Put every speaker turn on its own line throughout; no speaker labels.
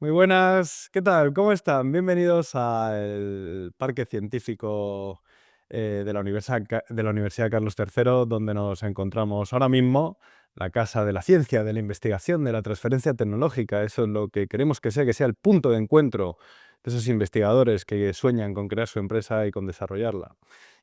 Muy buenas, ¿qué tal? ¿Cómo están? Bienvenidos al Parque Científico de la Universidad Carlos III, donde nos encontramos ahora mismo, la Casa de la Ciencia, de la Investigación, de la Transferencia Tecnológica. Eso es lo que queremos que sea el punto de encuentro de esos investigadores que sueñan con crear su empresa y con desarrollarla.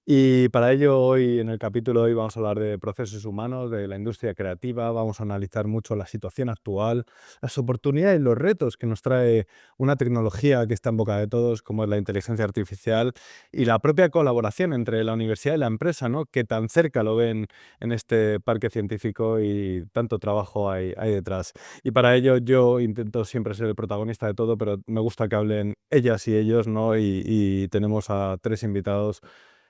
Y para ello, hoy en el capítulo de hoy vamos a hablar de procesos humanos, de la industria creativa, vamos a analizar mucho la situación actual, las oportunidades y los retos que nos trae una tecnología que está en boca de todos, como es la inteligencia artificial, y la propia colaboración entre la universidad y la empresa, ¿no? Que tan cerca lo ven en este parque científico y tanto trabajo hay detrás. Y para ello yo intento siempre ser el protagonista de todo, pero me gusta que hablen ellas y ellos, ¿no? Y tenemos a tres invitados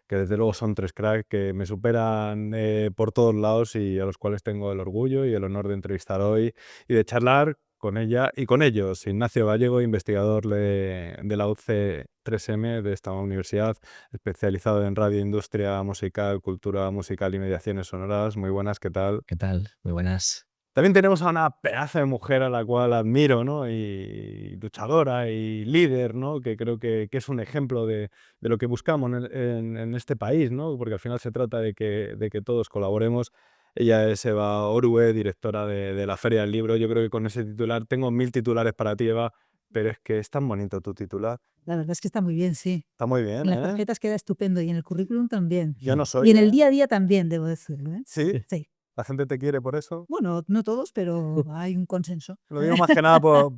que desde luego son tres cracks que me superan por todos lados y a los cuales tengo el orgullo y el honor de entrevistar hoy y de charlar con ella y con ellos. Ignacio Gallego, investigador de la UC 3M de esta universidad, especializado en radio, industria musical, cultura musical y mediaciones sonoras. Muy buenas, ¿qué tal?
¿Qué tal? Muy buenas.
También tenemos a una pedazo de mujer a la cual admiro, ¿no? Y luchadora y líder, ¿no? Que creo que es un ejemplo de lo que buscamos en este país, ¿no? Porque al final se trata de que todos colaboremos. Ella es Eva Orue, directora de la Feria del Libro. Yo creo que con ese titular, tengo 1000 titulares para ti, Eva, pero es que es tan bonito tu titular.
La verdad es que está muy bien, sí.
Está muy bien,
En las
¿eh?
tarjetas queda estupendo y en el currículum también.
Yo no
Y
soy,
en el
¿eh?
día a día también, debo decirlo, ¿eh?
Sí,
Sí.
la gente te quiere por eso.
Bueno, no todos, pero hay un consenso.
Lo digo más que nada por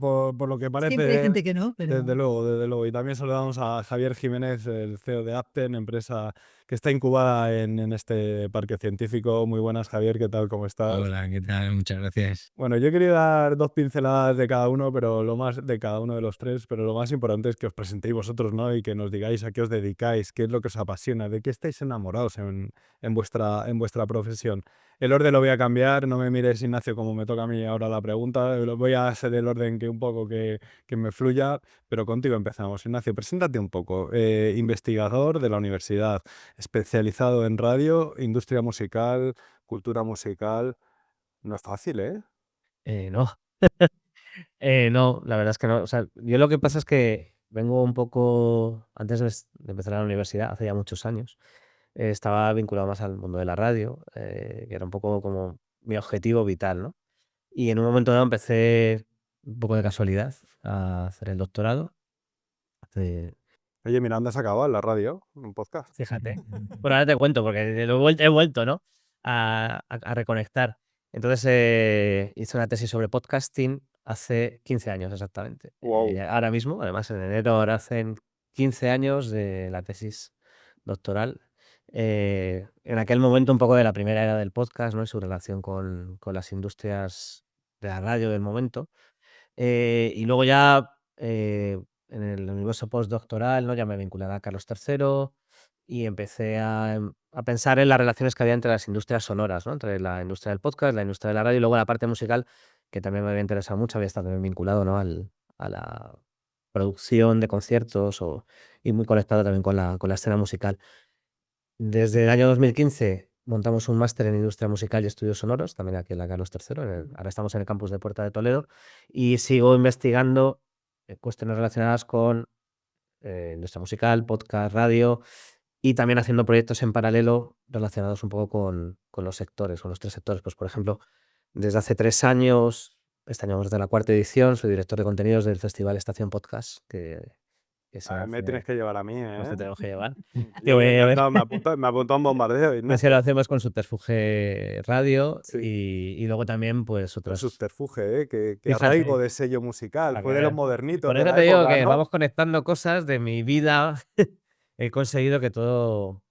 lo que
Siempre hay
parece,
gente que no,
desde
pero
luego, desde luego. Y también saludamos a Javier Jiménez, el CEO de Apten, empresa que está incubada en este parque científico. Muy buenas, Javier, ¿qué tal? ¿Cómo estás?
Hola, ¿qué tal? Muchas gracias.
Bueno, yo quería dar dos pinceladas de cada uno, pero lo más de cada uno de los tres, pero lo más importante es que os presentéis vosotros, ¿no? Y que nos digáis a qué os dedicáis, qué es lo que os apasiona, de qué estáis enamorados en vuestra profesión. El orden lo voy a cambiar, no me mires, Ignacio, como me toca a mí ahora la pregunta. Voy a hacer el orden que un poco que me fluya, pero contigo empezamos. Ignacio, preséntate un poco. Investigador de la universidad, especializado en radio, industria musical, cultura musical. No es fácil, ¿eh?
No, no, la verdad es que no. O sea, yo lo que pasa es que vengo un poco, antes de empezar la universidad, hace ya muchos años, estaba vinculado más al mundo de la radio, que era un poco como mi objetivo vital, ¿no? Y en un momento dado empecé, un poco de casualidad, a hacer el doctorado. hace-
Oye, mira, ¿dónde has acabado? En la radio, en un podcast.
Fíjate. Bueno, ahora te cuento, porque he vuelto, ¿no? A reconectar. Entonces, hice una tesis sobre podcasting hace 15 años exactamente.
Wow.
Ahora mismo, además, en enero ahora hacen 15 años de la tesis doctoral. En aquel momento, un poco de la primera era del podcast, ¿no? Y su relación con las industrias de la radio del momento. Y luego ya, en el universo postdoctoral, ¿no? Ya me vinculé a Carlos III y empecé a pensar en las relaciones que había entre las industrias sonoras, ¿no? Entre la industria del podcast, la industria de la radio y luego la parte musical, que también me había interesado mucho, había estado también vinculado, ¿no? A la producción de conciertos y muy conectado también con la escena musical. Desde el año 2015 montamos un máster en industria musical y estudios sonoros, también aquí en la Carlos III. Ahora estamos en el campus de Puerta de Toledo y sigo investigando cuestiones relacionadas con industria musical, podcast, radio y también haciendo proyectos en paralelo relacionados un poco con los sectores, con los tres sectores. Pues, por ejemplo, desde hace 3 años, este año vamos de la cuarta edición, soy director de contenidos del Festival Estación Podcast, que se
Me tienes
hace,
que llevar a mí,
pues
¿eh?
te tengo que llevar.
Yo
Digo,
voy
a ver.
encantado, me apunto a un bombardeo,
Ese lo
Ignacio.
hacemos con Subterfuge Radio
Sí,
y luego también, pues,
pero
otros.
subterfuge, ¿eh? Que arraigo
Fíjate,
de sello musical.
para que
Fue de los
veas.
modernitos
Por
de
eso
la
te digo
época,
que
¿no?
vamos conectando cosas de mi vida. He conseguido que todo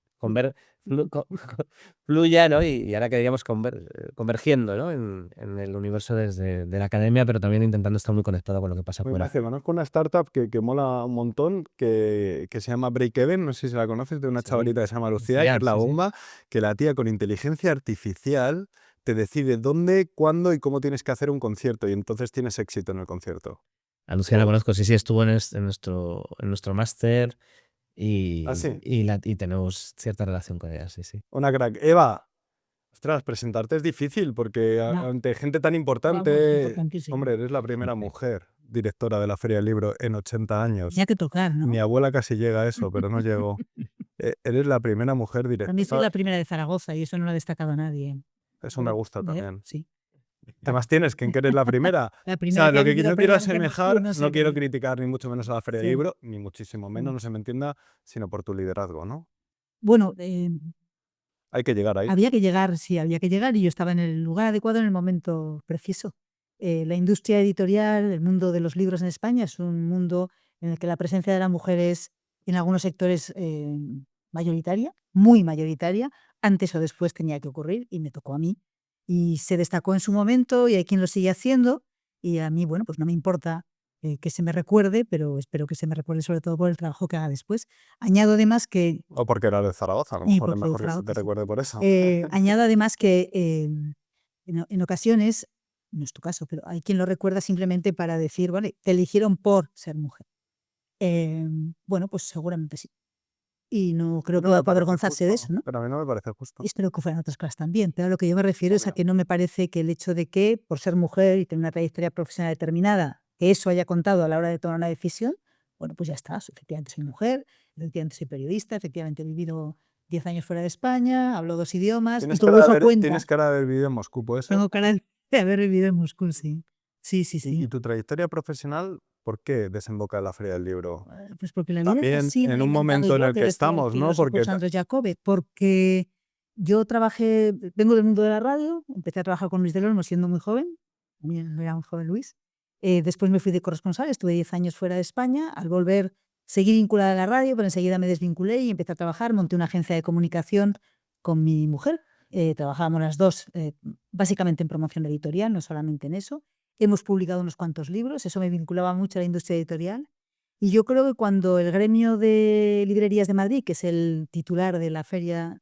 fluya, ¿no? Y ahora queríamos convergiendo, ¿no? En el universo desde de la academia, pero también intentando estar muy conectado con lo que pasa
Pues
fuera.
Ignacio, conozco una startup que mola un montón, que se llama Break Even, no sé si la conoces, de una
Sí,
chavalita que se llama Lucía, y
Lucía,
es la
sí, sí.
bomba, que la tía con inteligencia artificial te decide dónde, cuándo y cómo tienes que hacer un concierto, y entonces tienes éxito en el concierto.
A Lucía la
Wow.
conozco, sí, sí, estuvo en nuestro máster
Ah,
y,
sí,
y tenemos cierta relación con ella, sí, sí.
una crack. Eva, Ostras, presentarte es difícil porque
Ya,
ante gente tan
vamos,
importante,
importantísimo.
hombre, eres la primera mujer directora de la Feria del Libro en 80 años.
Tenía que tocar,
Mi
¿no?
abuela casi llega a eso, pero no llegó. Eres la primera mujer
Para mí soy
directora.
la primera de Zaragoza y eso no lo ha destacado nadie.
Eso me gusta también.
Sí.
Además tienes que eres la primera.
La
O
primera
sea,
que ha
lo que
vivido
no quiero
previamente en Moscú,
asemejar,
no sé,
no quiero
pero
criticar ni mucho menos a la Feria del
sí.
Libro, ni muchísimo menos, no se me entienda, sino por tu liderazgo, ¿no?
Bueno,
Hay que llegar ahí.
había que llegar, sí, había que llegar y yo estaba en el lugar adecuado en el momento preciso. La industria editorial, el mundo de los libros en España es un mundo en el que la presencia de la mujer es en algunos sectores mayoritaria, muy mayoritaria. Antes o después tenía que ocurrir y me tocó a mí. Y se destacó en su momento y hay quien lo sigue haciendo y a mí, bueno, pues no me importa que se me recuerde, pero espero que se me recuerde sobre todo por el trabajo que haga después. Añado además que
O porque eras de Zaragoza, a lo
y
mejor es
porque
mejor que se
Zaragoza,
te
sí.
recuerde por eso.
Añado además que en ocasiones, no es tu caso, pero hay quien lo recuerda simplemente para decir, vale, te eligieron por ser mujer. Bueno, pues seguramente sí. Y no creo que
No me
pueda
parece
avergonzarse de
justo,
eso, ¿no?
pero a mí no me parece justo.
Y espero que fueran otras cosas también. Pero a lo que yo me refiero es a
Obvio.
que no me parece que el hecho de que, por ser mujer y tener una trayectoria profesional determinada, que eso haya contado a la hora de tomar una decisión, bueno, pues ya está. Efectivamente soy mujer, efectivamente soy periodista, efectivamente he vivido 10 años fuera de España, hablo 2 idiomas y
Tienes
todo
cara de
eso
haber,
cuenta.
tienes cara de haber vivido en Moscú, ¿puede ser?
Tengo cara de haber vivido en Moscú, sí. Sí, sí,
Y
sí.
tu trayectoria profesional, ¿por qué desemboca en la Feria del Libro?
Pues porque la vida es
También
así, me
en
he
un
inventado
momento en
yo
el
que
que
decía el
estamos, ¿no?
filósofo
Porque
Sandro Jacobe, porque yo trabajé, vengo del mundo de la radio, empecé a trabajar con Luis del Olmo siendo muy joven, era muy joven Luis. Después me fui de corresponsal, estuve 10 años fuera de España. Al volver, seguí vinculada a la radio, pero enseguida me desvinculé y empecé a trabajar. Monté una agencia de comunicación con mi mujer. Trabajábamos las dos básicamente en promoción editorial, no solamente en eso. Hemos publicado unos cuantos libros, eso me vinculaba mucho a la industria editorial. Y yo creo que cuando el gremio de librerías de Madrid, que es el titular de la feria,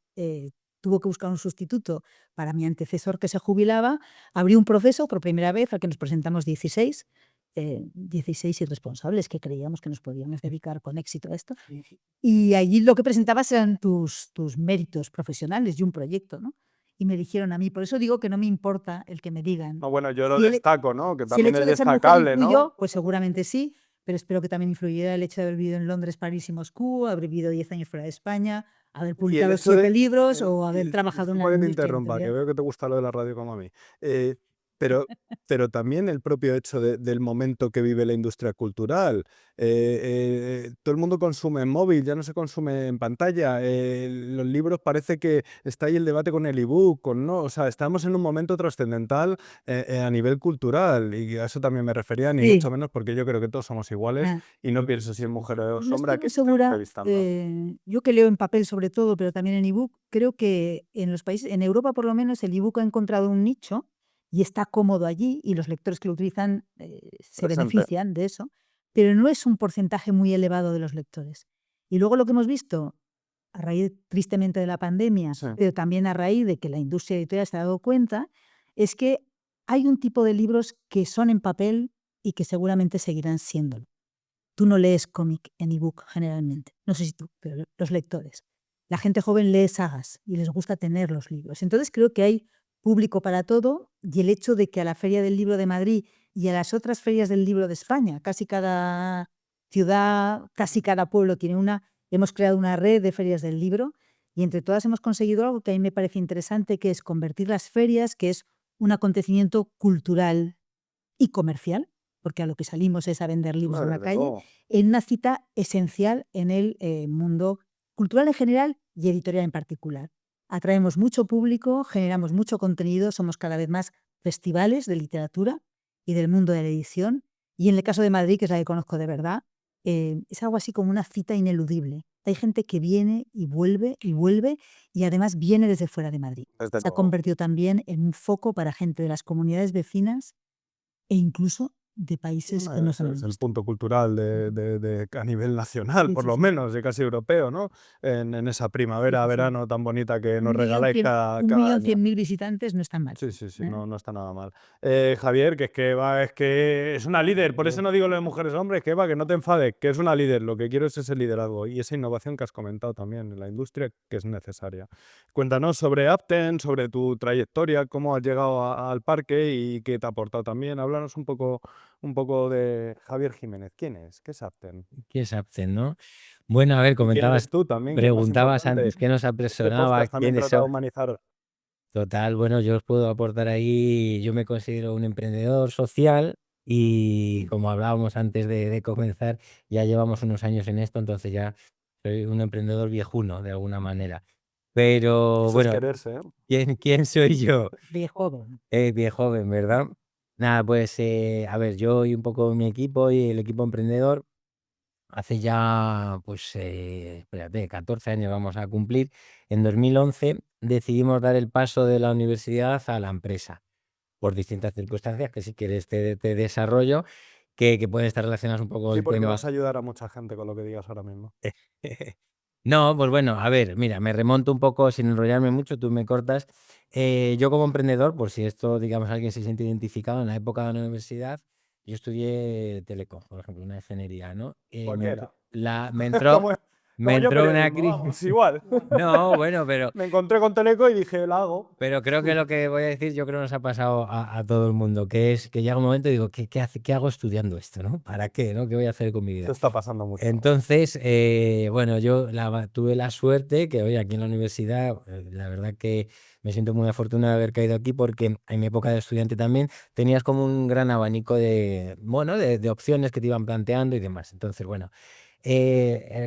tuvo que buscar un sustituto para mi antecesor que se jubilaba, abrió un proceso por primera vez al que nos presentamos 16 irresponsables que creíamos que nos podíamos dedicar con éxito a esto. Y allí lo que presentabas eran tus méritos profesionales y un proyecto, ¿no? Y me eligieron a mí. Por eso digo que no me importa el que me digan.
No, bueno, yo lo
Si el,
destaco, ¿no? Que
si el
también
hecho
es
de ser mujer
destacable, ¿no?
influyó, pues seguramente sí, pero espero que también influyera el hecho de haber vivido en Londres, París y Moscú, haber vivido 10 años fuera de España, haber
Y el
publicado
hecho
7
de,
libros o haber trabajado en la
disculpa que te
industria
interrumpa, que
editorial.
veo que te gusta lo de la radio como a mí. Pero, pero también el propio hecho del momento que vive la industria cultural. Todo el mundo consume en móvil, ya no se consume en pantalla. Los libros parece que está ahí el debate con el ebook, ¿no? O sea, estamos en un momento trascendental a nivel cultural y a eso también me refería, ni mucho
Sí.
menos porque yo creo que todos somos iguales y no pienso si es mujer o
No
hombre
estoy
a
muy
quién estoy
segura,
entrevistando.
yo que leo en papel sobre todo, pero también en ebook, creo que en los países, en Europa por lo menos, el ebook ha encontrado un nicho y está cómodo allí y los lectores que lo utilizan se
Presente.
benefician de eso, pero no es un porcentaje muy elevado de los lectores. Y luego lo que hemos visto, a raíz tristemente de la pandemia,
Sí.
pero también a raíz de que la industria editorial se ha dado cuenta, es que hay un tipo de libros que son en papel y que seguramente seguirán siéndolo. Tú no lees cómic en ebook generalmente, no sé si tú, pero los lectores. La gente joven lee sagas y les gusta tener los libros. Entonces creo que hay público para todo y el hecho de que a la Feria del Libro de Madrid y a las otras ferias del libro de España, casi cada ciudad, casi cada pueblo tiene una, hemos creado una red de ferias del libro y entre todas hemos conseguido algo que a mí me parece interesante, que es convertir las ferias, que es un acontecimiento cultural y comercial, porque a lo que salimos es a vender libros en la
Desde
calle,
luego.
en una cita esencial en el mundo cultural en general y editorial en particular. Atraemos mucho público, generamos mucho contenido, somos cada vez más festivales de literatura y del mundo de la edición. Y en el caso de Madrid, que es la que conozco de verdad, es algo así como una cita ineludible. Hay gente que viene y vuelve y además viene desde fuera de Madrid.
Desde
Se ha
luego.
convertido también en un foco para gente de las comunidades vecinas e incluso de países que no son el
Es el
nuestro.
punto cultural a nivel nacional,
Sí,
por
sí,
lo
sí.
menos, de casi europeo, ¿no? En esa
Sí,
primavera,
sí, sí.
verano tan bonita que nos
1.100.000
regaláis cada año.
1.100.000 visitantes no están mal.
Sí, sí, sí,
¿eh?
no está nada mal. Javier, es que es una líder, por eso no digo lo de mujeres hombres, que no te enfades, que es una líder, lo que quiero es ese liderazgo y esa innovación que has comentado también en la industria, que es necesaria. Cuéntanos sobre Apten, sobre tu trayectoria, cómo has llegado al parque y qué te ha aportado también. Háblanos un poco de Javier Jiménez. ¿Quién es? ¿Qué es Apten?
¿Qué es Apten, no? Bueno, a ver,
¿Y quién eres
comentabas,
tú también, que es más
preguntabas
importante?
antes qué nos
Este
apresuraba,
podcast también
quiénes
trata de
son.
humanizar.
Total, bueno, yo os puedo aportar ahí, yo me considero un emprendedor social y como hablábamos antes de comenzar, ya llevamos unos años en esto, entonces ya soy un emprendedor viejuno de alguna manera. Pero
Eso es
bueno,
quererse, ¿eh?
¿quién soy yo?
De joven.
Bien joven, ¿verdad? Nada, pues a ver, yo y un poco mi equipo y el equipo emprendedor, hace ya, pues, espérate, 14 años vamos a cumplir. En 2011 decidimos dar el paso de la universidad a la empresa, por distintas circunstancias que si quieres te desarrollo, que pueden estar relacionadas un poco
Sí,
el
porque
tema.
vas a ayudar a mucha gente con lo que digas ahora mismo.
No, pues bueno, a ver, mira, me remonto un poco sin enrollarme mucho, tú me cortas. Yo como emprendedor, por si esto, digamos, alguien se siente identificado, en la época de la universidad, yo estudié telecom, por ejemplo, una ingeniería, ¿no?
Cualquiera.
Me entró,
Como,
me
como yo
entró una
periodismo,
crisis.
vamos, igual.
No, bueno,
Me encontré con Teleco y dije, la hago.
pero creo que lo que voy a decir, yo creo que nos ha pasado a todo el mundo, que es que llega un momento y digo, ¿qué hago estudiando esto, no? ¿Para qué, no? ¿Qué voy a hacer con mi vida?
Esto está pasando mucho.
Entonces, bueno, yo tuve la suerte que hoy aquí en la universidad, la verdad que me siento muy afortunado de haber caído aquí porque en mi época de estudiante también tenías como un gran abanico bueno, de opciones que te iban planteando y demás. Entonces, bueno,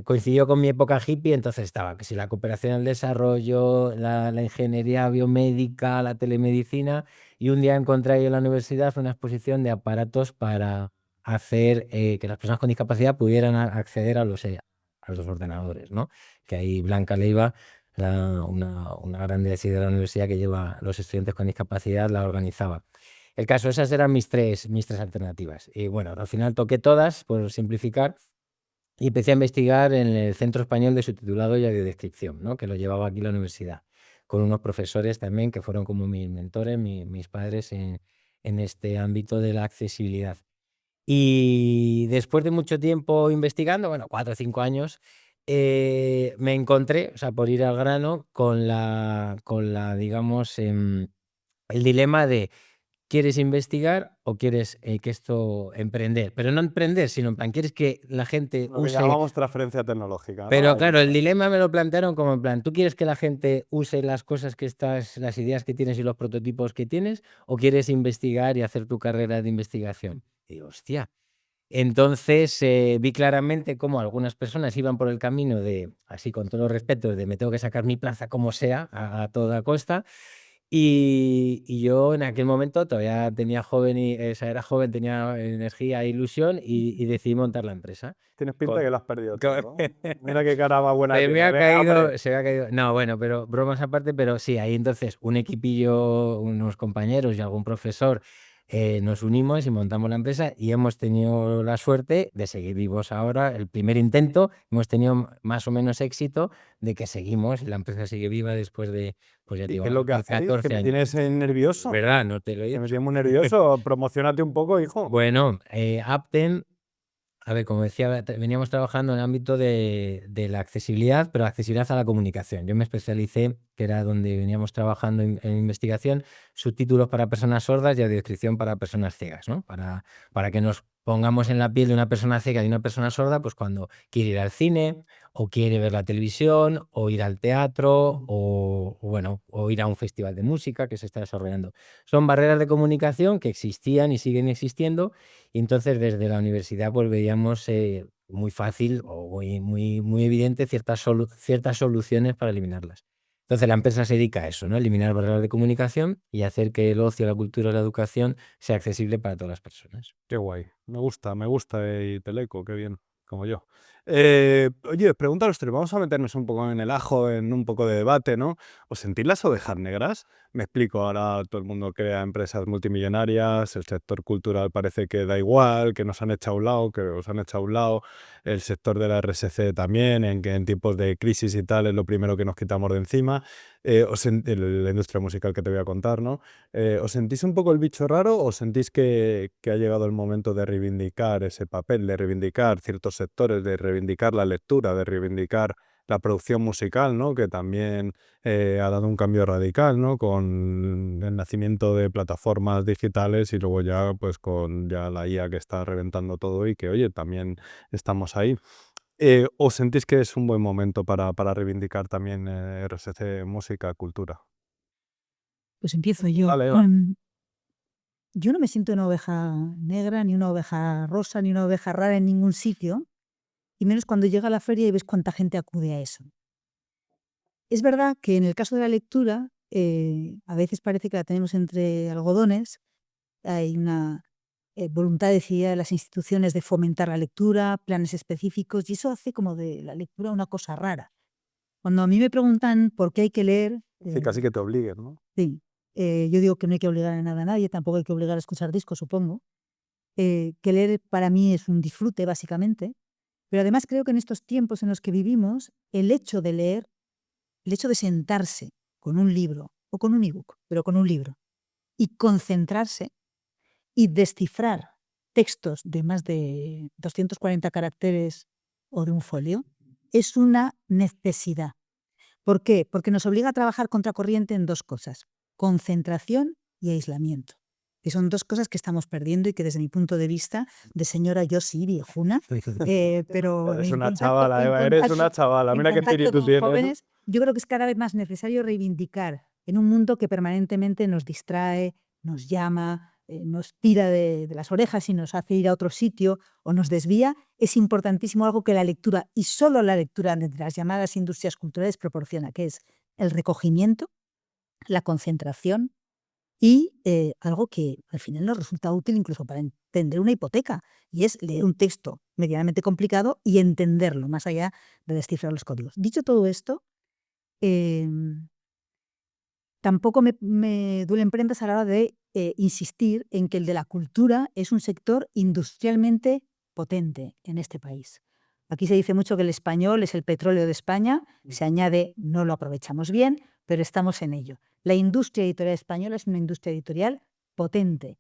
coincidió con mi época hippie, entonces estaba que si la cooperación al desarrollo, la ingeniería biomédica, la telemedicina, y un día encontré ahí en la universidad una exposición de aparatos para hacer que las personas con discapacidad pudieran acceder a los ordenadores, ¿no? Que ahí Blanca Leiva, una gran directora de la universidad que lleva a los estudiantes con discapacidad, la organizaba. El caso, esas eran mis tres alternativas. Y bueno, al final toqué todas, por simplificar, y empecé a investigar en el Centro Español de Subtitulado y Audiodescripción, ¿no? Que lo llevaba aquí la universidad, con unos profesores también que fueron como mis mentores, mis padres en este ámbito de la accesibilidad. Y después de mucho tiempo investigando, bueno, 4 o 5 años, me encontré, o sea, por ir al grano, digamos, el dilema de ¿quieres investigar o quieres que esto emprender? Pero no emprender, sino en plan, ¿quieres que la gente
Lo que
use?
llamamos transferencia tecnológica, ¿no?
Pero
Ahí
claro, el
está.
dilema me lo plantearon como en plan, ¿tú quieres que la gente use las cosas las ideas que tienes y los prototipos que tienes, o quieres investigar y hacer tu carrera de investigación? Y digo, hostia. Entonces vi claramente cómo algunas personas iban por el camino de, así con todo respeto, de me tengo que sacar mi plaza como sea, a toda costa. Y yo en aquel momento todavía era joven, tenía energía e ilusión y decidí montar la empresa.
Tienes pinta
Con-
que lo has perdido
con-
todo. Mira qué cara más buena
Se me
tiene.
ha
Venga, hombre.
caído, se me ha caído. No, bueno, pero bromas aparte, pero sí, ahí entonces un equipillo, unos compañeros y algún profesor nos unimos y montamos la empresa y hemos tenido la suerte de seguir vivos ahora. El primer intento hemos tenido más o menos éxito de que seguimos y la empresa sigue viva después de, pues ya te
¿Y
digo,
qué es lo que hacéis? Que
14
me
años.
tienes nervioso.
¿Verdad? No te lo he
Que me
dicho.
tienes muy nervioso. Promocionate un poco, hijo.
Bueno, Apten, a ver, como decía, veníamos trabajando en el ámbito de la accesibilidad, pero accesibilidad a la comunicación. Yo me especialicé, que era donde veníamos trabajando en investigación, subtítulos para personas sordas y audiodescripción para personas ciegas, ¿no? Para que nos pongamos en la piel de una persona ciega y de una persona sorda, pues cuando quiere ir al cine, o quiere ver la televisión, o ir al teatro, bueno, o ir a un festival de música que se está desarrollando. Son barreras de comunicación que existían y siguen existiendo. Y entonces desde la universidad pues veíamos muy fácil o muy evidente ciertas soluciones para eliminarlas. Entonces la empresa se dedica a eso, ¿no? Eliminar barreras de comunicación y hacer que el ocio, la cultura y la educación sea accesible para todas las personas.
Qué guay. Me gusta y Teleco, qué bien. Como yo. Oye, pregunta a los tres, vamos a meternos un poco en el ajo, en un poco de debate, ¿no? ¿Os sentís las ovejas negras? Me explico, ahora todo el mundo crea empresas multimillonarias, el sector cultural parece que da igual, que nos han echado a un lado, que os han echado a un lado, el sector de la RSC también, en que en tiempos de crisis y tal es lo primero que nos quitamos de encima, la industria musical que te voy a contar, ¿no? ¿Os sentís un poco el bicho raro o sentís que ha llegado el momento de reivindicar ese papel, de reivindicar ciertos sectores, de reivindicar la lectura, de reivindicar la producción musical, ¿no? Que también ha dado un cambio radical, ¿no? Con el nacimiento de plataformas digitales y luego ya pues con ya la IA que está reventando todo y que, oye, también estamos ahí. ¿Os sentís que es un buen momento para reivindicar también RSC, música, cultura?
Pues empiezo yo.
Vale, va.
Yo no me siento una oveja negra, ni una oveja rosa, ni una oveja rara en ningún sitio, y menos cuando llega a la feria y ves cuánta gente acude a eso. Es verdad que en el caso de la lectura, a veces parece que la tenemos entre algodones. Hay una voluntad decidida de las instituciones de fomentar la lectura, planes específicos, y eso hace como de la lectura una cosa rara. Cuando a mí me preguntan por qué hay que leer,
Sí, casi que te obliguen, ¿no?
sí, yo digo que no hay que obligar a nada a nadie, tampoco hay que obligar a escuchar discos, supongo. Que leer para mí es un disfrute, básicamente. Pero además creo que en estos tiempos en los que vivimos, el hecho de leer, el hecho de sentarse con un libro o con un ebook, pero con un libro, y concentrarse y descifrar textos de más de 240 caracteres o de un folio, es una necesidad. ¿Por qué? Porque nos obliga a trabajar contracorriente en dos cosas: concentración y aislamiento. Que son dos cosas que estamos perdiendo y que desde mi punto de vista, de señora yo sí, viejuna, pero
Eres
en
una
contacto,
chavala, Eva, eres una chavala.
en
Mira qué
contacto
espíritu
con
tienes.
jóvenes, yo creo que es cada vez más necesario reivindicar en un mundo que permanentemente nos distrae, nos llama, nos tira de las orejas y nos hace ir a otro sitio o nos desvía. Es importantísimo algo que la lectura, y solo la lectura de las llamadas industrias culturales, proporciona, que es el recogimiento, la concentración y algo que al final nos resulta útil incluso para entender una hipoteca, y es leer un texto medianamente complicado y entenderlo, más allá de descifrar los códigos. Dicho todo esto, tampoco me duelen prendas a la hora de insistir en que el de la cultura es un sector industrialmente potente en este país. Aquí se dice mucho que el español es el petróleo de España, se añade, no lo aprovechamos bien, pero estamos en ello. La industria editorial española es una industria editorial potente,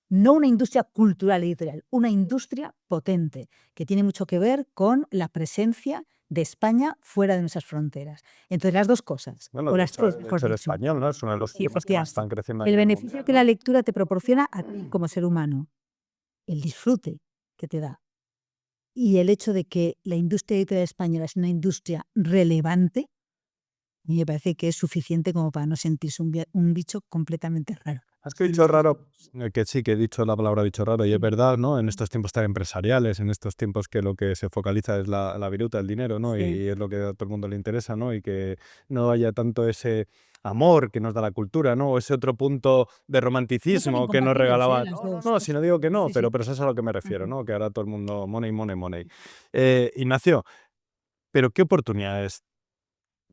no una industria cultural editorial, una industria potente, que tiene mucho que ver con la presencia de España fuera de nuestras fronteras. Entonces, las dos cosas,
Bueno,
o
de
las
hecho,
tres,
de
mejor
hecho el
dicho.
español, ¿no? Es uno de los
Sí,
idiomas que más
efectivamente.
están creciendo a
El
nivel
beneficio
mundial,
que
¿no?
la lectura te proporciona a ti como ser humano, el disfrute que te da, y el hecho de que la industria editorial española es una industria relevante, a mí me parece que es suficiente como para no sentirse un bicho completamente raro.
Has que bicho raro, que sí, que he dicho la palabra bicho raro, y es verdad, ¿no? En estos tiempos tan empresariales, en estos tiempos que lo que se focaliza es la viruta, el dinero, ¿no?
Sí.
Y es lo que a todo el mundo le interesa, ¿no? Y que no haya tanto ese amor que nos da la cultura, ¿no? O ese otro punto de romanticismo que nos regalaba. No, si no digo que no,
Sí,
pero
sí.
eso es a lo que me refiero, ¿no? Que ahora todo el mundo, money, money, money. Ignacio, ¿pero qué oportunidades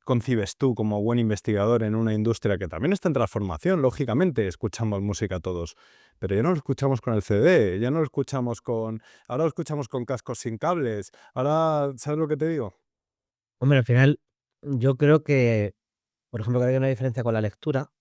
concibes tú como buen investigador en una industria que también está en transformación? Lógicamente, escuchamos música todos, pero ya no lo escuchamos con el CD, ya no lo escuchamos ahora lo escuchamos con cascos sin cables. Ahora, ¿sabes lo que te digo?
Hombre, al final, yo creo que, por ejemplo, que hay una diferencia con la lectura,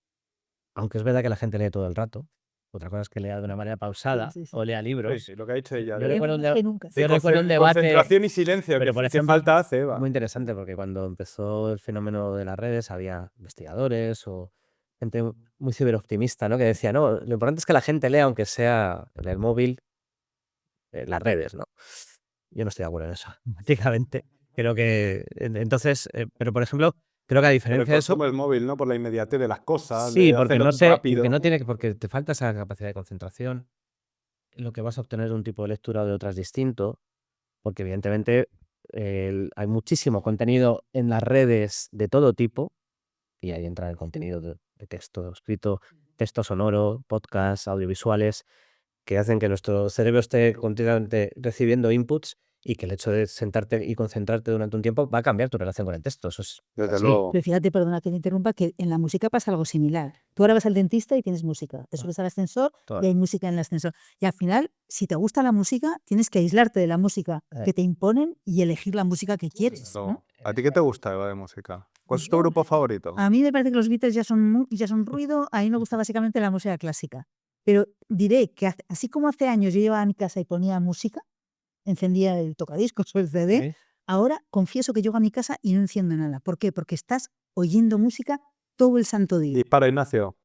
aunque es verdad que la gente lee todo el rato. Otra cosa es que lea de una manera pausada
Sí, sí.
o lea
Sí,
libros.
sí, lo que ha dicho ella.
Yo
Leo
recuerdo un,
más
de-
que nunca.
yo recuerdo un debate,
Concentración y silencio,
pero
que,
por
¿qué
ejemplo,
falta hace, Eva?
muy interesante, porque cuando empezó el fenómeno de las redes había investigadores o gente muy ciberoptimista, ¿no? Que decía, no, lo importante es que la gente lea, aunque sea en el móvil, las redes, ¿no? Yo no estoy de acuerdo en eso, prácticamente. Creo que, entonces, pero por ejemplo, creo que a
Pero el
diferencia de eso,
consumo del móvil, ¿no? Por la inmediatez de las cosas,
sí,
de
porque
hacerlo
no sé,
rápido.
porque te falta esa capacidad de concentración, lo que vas a obtener de un tipo de lectura o de otra es distinto, porque evidentemente hay muchísimo contenido en las redes de todo tipo, y ahí entra el contenido de texto escrito, texto sonoro, podcasts, audiovisuales, que hacen que nuestro cerebro esté continuamente recibiendo inputs y que el hecho de sentarte y concentrarte durante un tiempo va a cambiar tu relación con el texto. Eso es
Desde
así.
luego.
Pero fíjate, perdona que te interrumpa, que en la música pasa algo similar. Tú ahora vas al dentista y tienes música. Te subes al ascensor
Todo.
y hay música en el ascensor. Y al final, si te gusta la música, tienes que aislarte de la música que te imponen y elegir la música que quieres, ¿no?
¿A ti qué te gusta, Eva, de música? ¿Cuál es tu
Yo-
grupo favorito?
A mí me parece que los Beatles ya son ruido. A mí me gusta básicamente la música clásica. Pero diré que así como hace años yo llevaba a mi casa y ponía música, encendía el tocadiscos o el CD,
¿Sí?
ahora confieso que llego a mi casa y no enciendo nada. ¿Por qué? Porque estás oyendo música todo el santo día.
Dispara, Ignacio.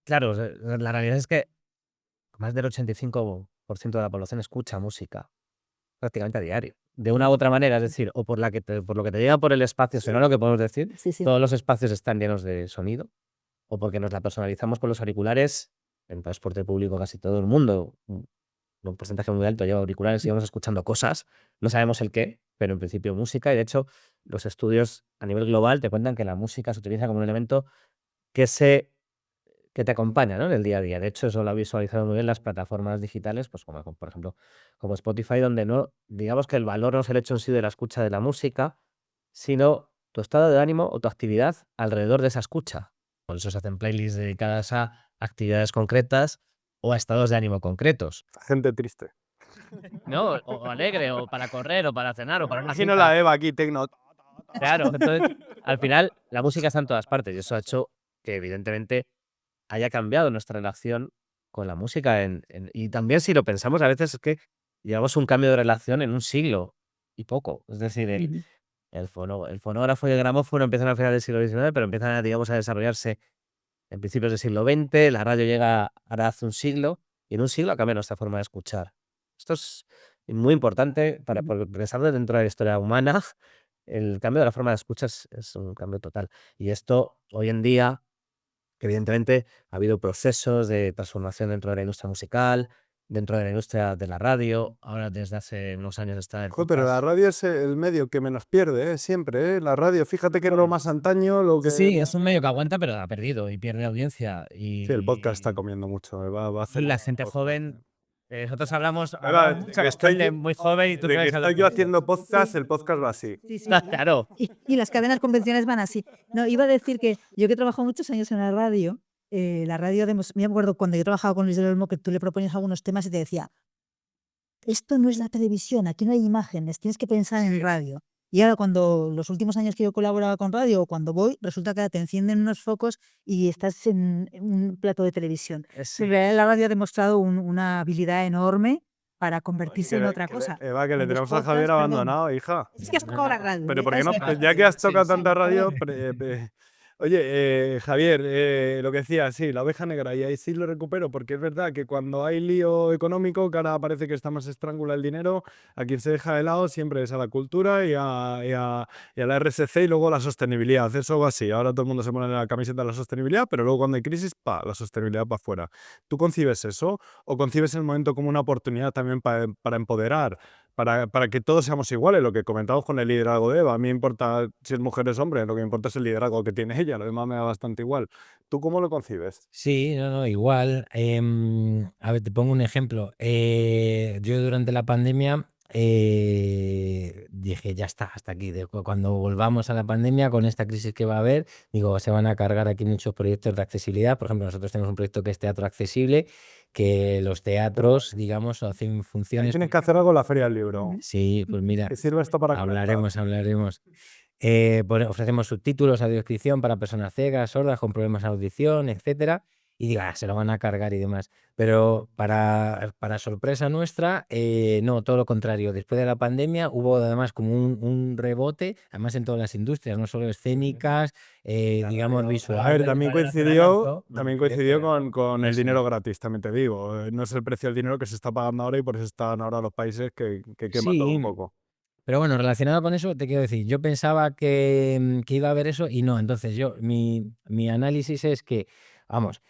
Claro, la realidad es que más del 85% de la población escucha música prácticamente a diario. De una u otra manera, es decir, o por lo que te llega por el espacio sonoro, que podemos decir,
Sí, sí.
todos los espacios están llenos de sonido, o porque nos la personalizamos con los auriculares. En transporte público casi todo el mundo, un porcentaje muy alto, lleva auriculares y vamos escuchando cosas, no sabemos el qué, pero en principio música, y de hecho los estudios a nivel global te cuentan que la música se utiliza como un elemento que te acompaña, ¿no?, en el día a día. De hecho, eso lo ha visualizado muy bien las plataformas digitales, pues como por ejemplo como Spotify, donde no, digamos que el valor no es el hecho en sí de la escucha de la música, sino tu estado de ánimo o tu actividad alrededor de esa escucha. Por eso se hacen playlists dedicadas a actividades concretas o a estados de ánimo concretos.
Gente triste.
No, o alegre, o para correr, o para cenar, o para una
Imagino
cita.
la Eva aquí, tecno.
Claro, entonces, al final, la música está en todas partes y eso ha hecho que, evidentemente, haya cambiado nuestra relación con la música. Y también, si lo pensamos, a veces es que llevamos un cambio de relación en un siglo y poco. Es decir,
Ujú.
el fonógrafo y el gramófono empiezan al final del siglo XIX, pero empiezan, digamos, a desarrollarse en principios del siglo XX. La radio llega ahora hace un siglo, y en un siglo ha cambiado nuestra forma de escuchar. Esto es muy importante para pensar dentro de la historia humana. El cambio de la forma de escucha es un cambio total. Y esto, hoy en día, evidentemente, ha habido procesos de transformación dentro de la industria musical, dentro de la industria de la radio. Ahora, desde hace unos años está el
Joder, pero la
podcast.
radio es el medio que menos pierde, siempre, ¿eh? La radio, fíjate que era lo más antaño, lo que...
Sí, es un medio que aguanta, pero ha perdido y pierde audiencia.
Sí, el podcast está comiendo mucho. Va a hacer
La
un
gente
podcast.
joven, nosotros hablamos
Eva,
mucho
que
con
estoy
gente muy joven y tú
de que
sabes a lo
estoy
que
yo
voy.
haciendo podcast, el podcast va así.
Sí, sí.
Claro.
Y las cadenas convencionales van así. No, iba a decir que yo que he trabajado muchos años en la radio, me acuerdo cuando yo trabajaba con Luis del Olmo, que tú le proponías algunos temas y te decía, esto no es la televisión, aquí no hay imágenes, tienes que pensar en radio. Y ahora cuando los últimos años que yo colaboraba con radio o cuando voy, resulta que te encienden unos focos y estás en un plato de televisión. En realidad la radio ha demostrado una habilidad enorme para convertirse en otra cosa.
Eva, que le
En los
tenemos a
podcasts,
Javier
perdón.
abandonado, hija.
Es que has tocado la radio.
Pero
¿eh?
¿por qué no?
Has-
Pues ya que has tocado
Sí,
tanta
sí.
radio, oye, Javier, lo que decía, sí, la oveja negra, y ahí sí lo recupero, porque es verdad que cuando hay lío económico, que ahora parece que está más estrangula el dinero, a quien se deja de lado siempre es a la cultura y a la RSC y luego la sostenibilidad. Eso va así. Ahora todo el mundo se pone la camiseta de la sostenibilidad, pero luego cuando hay crisis, la sostenibilidad para afuera. ¿Tú concibes eso o concibes el momento como una oportunidad también para empoderar? Para que todos seamos iguales, lo que comentamos con el liderazgo de Eva. A mí me importa si es mujer o es hombre, lo que me importa es el liderazgo que tiene ella, lo demás me da bastante igual. ¿Tú cómo lo concibes?
Sí, no, igual. A ver, te pongo un ejemplo. Yo durante la pandemia dije, ya está, hasta aquí. Cuando volvamos a la pandemia, con esta crisis que va a haber, digo, se van a cargar aquí muchos proyectos de accesibilidad. Por ejemplo, nosotros tenemos un proyecto que es Teatro Accesible, que los teatros, digamos, hacen
Ahí
funciones.
tienes que hacer algo en la Feria del Libro.
Sí, pues mira,
¿Qué sirve esto para conectar?
hablaremos. Ofrecemos subtítulos, audiodescripción para personas ciegas, sordas, con problemas de audición, etcétera. Y digo, se lo van a cargar y demás. Pero para sorpresa nuestra, no, todo lo contrario. Después de la pandemia hubo además como un rebote, además en todas las industrias, no solo escénicas, digamos visuales.
A ver, también coincidió con el dinero gratis, también te digo. No es el precio del dinero que se está pagando ahora y por eso están ahora los países que quema todo un poco.
Pero bueno, relacionado con eso, te quiero decir, yo pensaba que iba a haber eso y no. Entonces, mi análisis es que, vamos,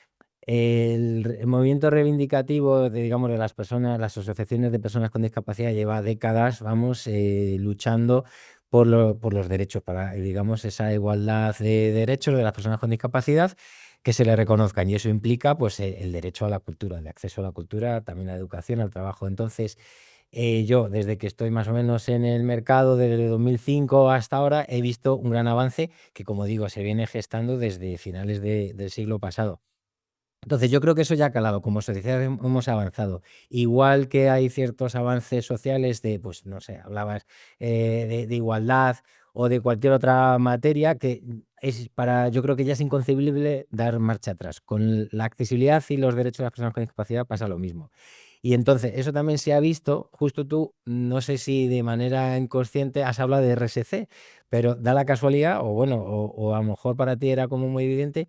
el movimiento reivindicativo digamos, de las personas, las asociaciones de personas con discapacidad lleva décadas, vamos, luchando por los derechos, para, digamos, esa igualdad de derechos de las personas con discapacidad que se le reconozcan. Y eso implica, pues, el derecho a la cultura, el acceso a la cultura, también a la educación, al trabajo. Entonces, yo, desde que estoy más o menos en el mercado, desde 2005 hasta ahora, he visto un gran avance que, como digo, se viene gestando desde finales del siglo pasado. Entonces, yo creo que eso ya ha calado, como sociedad hemos avanzado. Igual que hay ciertos avances sociales de, pues, no sé, hablabas de igualdad o de cualquier otra materia que yo creo que ya es inconcebible dar marcha atrás. Con la accesibilidad y los derechos de las personas con discapacidad pasa lo mismo. Y entonces, eso también se ha visto, justo tú, no sé si de manera inconsciente has hablado de RSC, pero da la casualidad, o bueno, o a lo mejor para ti era como muy evidente.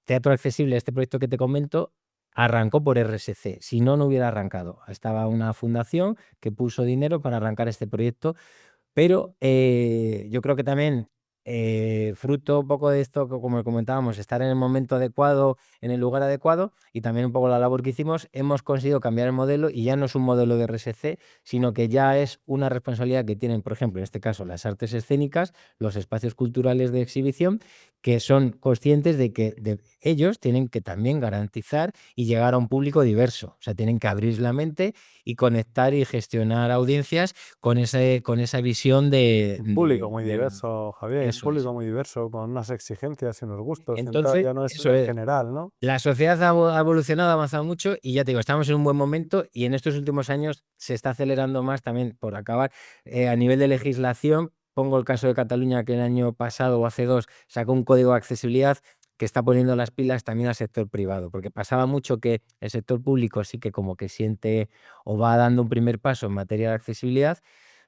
Teatro Accesible, este proyecto que te comento, arrancó por RSC. Si no, no hubiera arrancado. Estaba una fundación que puso dinero para arrancar este proyecto, pero yo creo que también fruto un poco de esto, como comentábamos, estar en el momento adecuado, en el lugar adecuado, y también un poco la labor que hicimos, hemos conseguido cambiar el modelo y ya no es un modelo de RSC, sino que ya es una responsabilidad que tienen, por ejemplo, en este caso, las artes escénicas, los espacios culturales de exhibición, que son conscientes de que ellos tienen que también garantizar y llegar a un público diverso. O sea, tienen que abrir la mente y conectar y gestionar audiencias con esa visión
Un público muy
de
diverso, Javier, un
eso es.
público muy diverso, con unas exigencias y unos gustos.
Entonces,
Ya no es
eso es.
general, ¿no?
La sociedad ha evolucionado, ha avanzado mucho y ya te digo, estamos en un buen momento y en estos últimos años se está acelerando más también, por acabar, a nivel de legislación. Pongo el caso de Cataluña, que el año pasado o hace 2 sacó un código de accesibilidad que está poniendo las pilas también al sector privado, porque pasaba mucho que el sector público sí que como que siente o va dando un primer paso en materia de accesibilidad,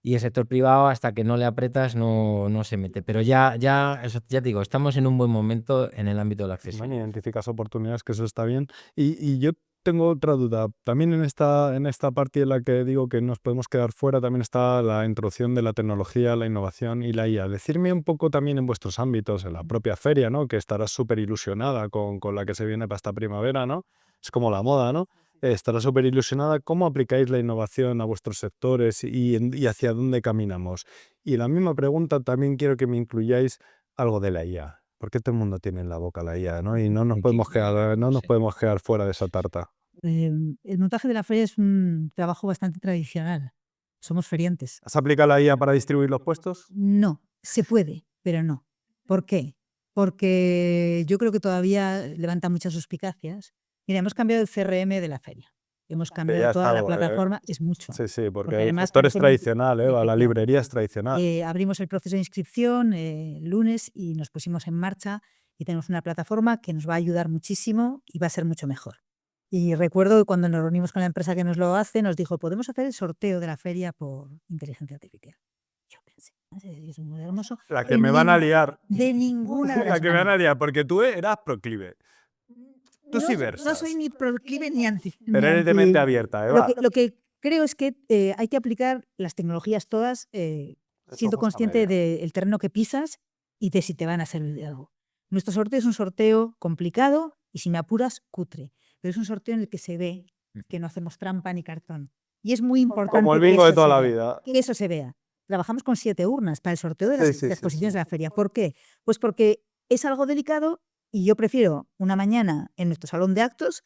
y el sector privado, hasta que no le apretas, no se mete. Pero ya te digo, estamos en un buen momento en el ámbito de la
Bueno,
accesibilidad.
identificas oportunidades, que eso está bien. Y yo tengo otra duda. También en esta parte en la que digo que nos podemos quedar fuera, también está la introducción de la tecnología, la innovación y la IA. Decirme un poco también en vuestros ámbitos, en la propia feria, ¿no? Que estarás súper ilusionada con la que se viene para esta primavera, ¿no? Es como la moda, ¿no? Estarás súper ilusionada. ¿Cómo aplicáis la innovación a vuestros sectores y hacia dónde caminamos? Y la misma pregunta también quiero que me incluyáis algo de la IA. Porque todo el mundo tiene en la boca la IA, ¿no? Y no nos podemos quedar fuera de esa tarta.
El montaje de la feria es un trabajo bastante tradicional. Somos feriantes.
¿Has aplicado la IA para distribuir los puestos?
No, se puede, pero no. ¿Por qué? Porque yo creo que todavía levanta muchas suspicacias. Mira, hemos cambiado el CRM de la feria. Hemos cambiado
ya
toda
está
la
algo,
plataforma, es mucho.
Sí, porque
Porque
el
además
sector es
parecemos-
tradicional, la
Efectivamente.
librería es tradicional.
Abrimos el proceso de inscripción el lunes y nos pusimos en marcha y tenemos una plataforma que nos va a ayudar muchísimo y va a ser mucho mejor. Y recuerdo que cuando nos reunimos con la empresa que nos lo hace, nos dijo, podemos hacer el sorteo de la feria por inteligencia artificial. Yo pensé, es muy hermoso.
La que me van a liar.
De ninguna de
La
las
que me van a
maneras.
liar, porque tú eras proclive. Tú sí
No
versas.
soy ni proclive ni anti.
Pero eres de mente abierta, Eva.
Lo que creo es que hay que aplicar las tecnologías todas siendo consciente del terreno que pisas y de si te van a servir de algo. Nuestro sorteo es un sorteo complicado y, si me apuras, cutre. Pero es un sorteo en el que se ve que no hacemos trampa ni cartón. Y es muy importante
Como el
que
bingo
eso
de toda
se
la
vea,
vida.
que eso se vea. Trabajamos con 7 urnas para el sorteo de las
Sí, sí, sí,
exposiciones
sí.
de la feria. ¿Por qué? Pues porque es algo delicado y yo prefiero una mañana en nuestro salón de actos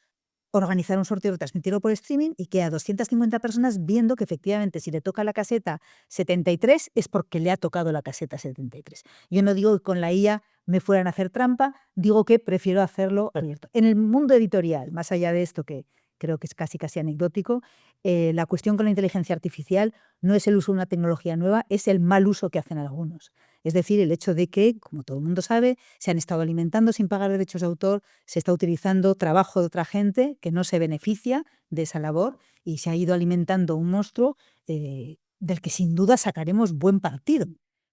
organizar un sorteo, retransmitirlo por streaming y que a 250 personas viendo que efectivamente si le toca la caseta 73 es porque le ha tocado la caseta 73. Yo no digo que con la IA me fueran a hacer trampa, digo que prefiero hacerlo abierto. En el mundo editorial, más allá de esto que creo que es casi anecdótico, la cuestión con la inteligencia artificial no es el uso de una tecnología nueva, es el mal uso que hacen algunos. Es decir, el hecho de que, como todo el mundo sabe, se han estado alimentando sin pagar derechos de autor, se está utilizando trabajo de otra gente que no se beneficia de esa labor y se ha ido alimentando un monstruo del que sin duda sacaremos buen partido.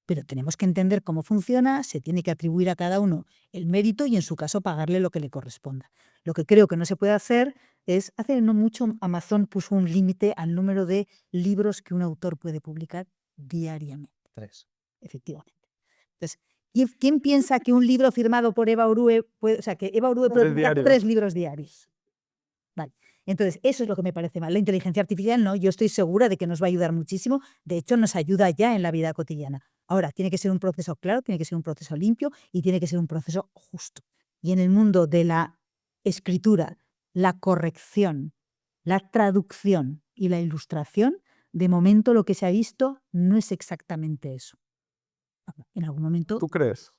Pero tenemos que entender cómo funciona, se tiene que atribuir a cada uno el mérito y, en su caso, pagarle lo que le corresponda. Lo que creo que no se puede hacer es, hace no mucho Amazon puso un límite al número de libros que un autor puede publicar diariamente.
3.
Efectivamente. Entonces, ¿quién piensa que un libro firmado por Eva Orue puede, o sea, que Eva Orue puede publicar 3 libros diarios? Vale. Entonces, eso es lo que me parece mal. La inteligencia artificial no, yo estoy segura de que nos va a ayudar muchísimo. De hecho, nos ayuda ya en la vida cotidiana. Ahora, tiene que ser un proceso claro, tiene que ser un proceso limpio y tiene que ser un proceso justo. Y en el mundo de la escritura, la corrección, la traducción y la ilustración, De momento lo que se ha visto no es exactamente eso. En algún momento,
¿Tú crees?